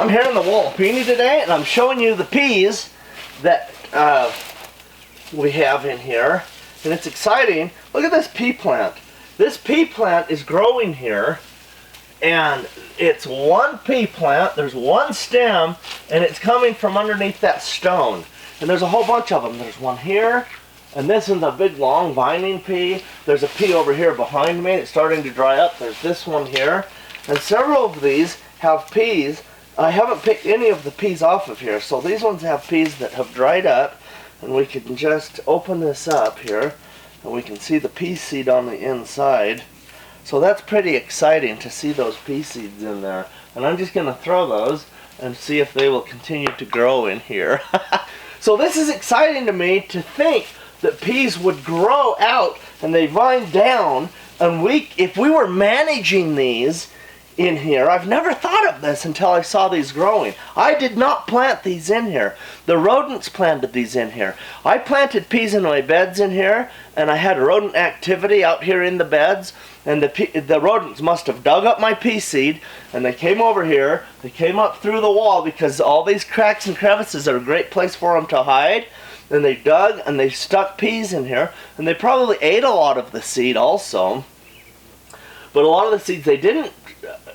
I'm here in the Walipini today, and I'm showing you the peas that we have in here, and it's exciting. Look at this pea plant. This pea plant is growing here, and it's one pea plant. There's one stem, and it's coming from underneath that stone. And there's a whole bunch of them. There's one here, and this is a big long vining pea. There's a pea over here behind me. It's starting to dry up. There's this one here, and several of these have peas. I haven't picked any of the peas off of here, so these ones have peas that have dried up, and we can just open this up here, and we can see the pea seed on the inside. So that's pretty exciting to see those pea seeds in there. And I'm just going to throw those and see if they will continue to grow in here. So this is exciting to me to think that peas would grow out and they vine down, and if we were managing these in here, I've never thought of this until I saw these growing. I did not plant these in here. The rodents planted these in here. I planted peas in my beds in here, and I had rodent activity out here in the beds, and the rodents must have dug up my pea seed, and they came over here. They came up through the wall because all these cracks and crevices are a great place for them to hide. And they dug and they stuck peas in here, and they probably ate a lot of the seed also. But a lot of the seeds they didn't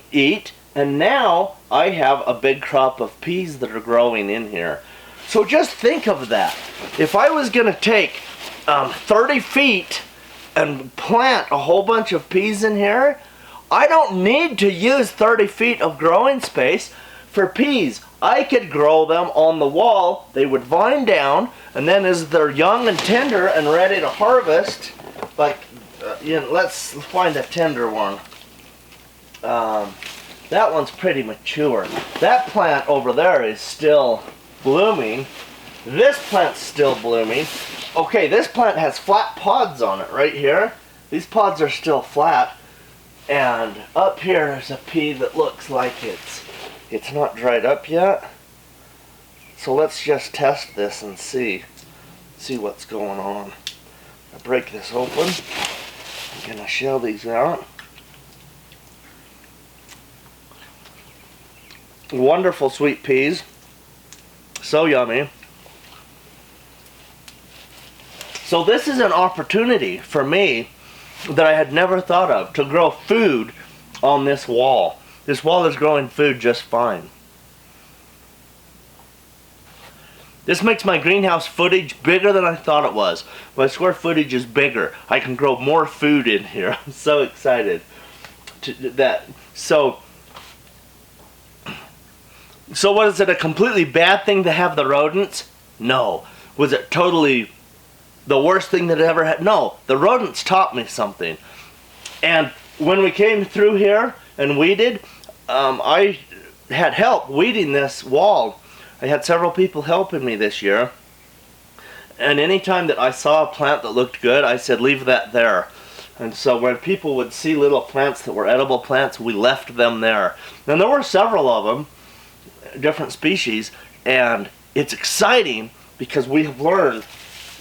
eat, and now I have a big crop of peas that are growing in here. So just think of that. If I was going to take 30 feet and plant a whole bunch of peas in here, I don't need to use 30 feet of growing space for peas. I could grow them on the wall. They would vine down, and then as they're young and tender and ready to harvest, like let's find a tender one. That one's pretty mature. That plant over there is still blooming. This plant's still blooming. Okay, this plant has flat pods on it right here. These pods are still flat. And up here there's a pea that looks like it's not dried up yet. So let's just test this and see what's going on. I break this open. I'm gonna shell these out. Wonderful sweet peas. So yummy. So this is an opportunity for me that I had never thought of, to grow food on this wall. This wall is growing food just fine. This makes my greenhouse footage bigger than I thought it was. My square footage is bigger. I can grow more food in here. I'm so excited to that. So was it a completely bad thing to have the rodents? No. Was it totally the worst thing that it ever had? No. The rodents taught me something. And when we came through here and weeded, I had help weeding this wall. I had several people helping me this year. And anytime that I saw a plant that looked good, I said, leave that there. And so when people would see little plants that were edible plants, we left them there. And there were several of them, different species, and it's exciting because we have learned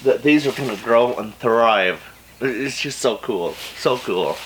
that these are going to grow and thrive. It's just so cool. So cool.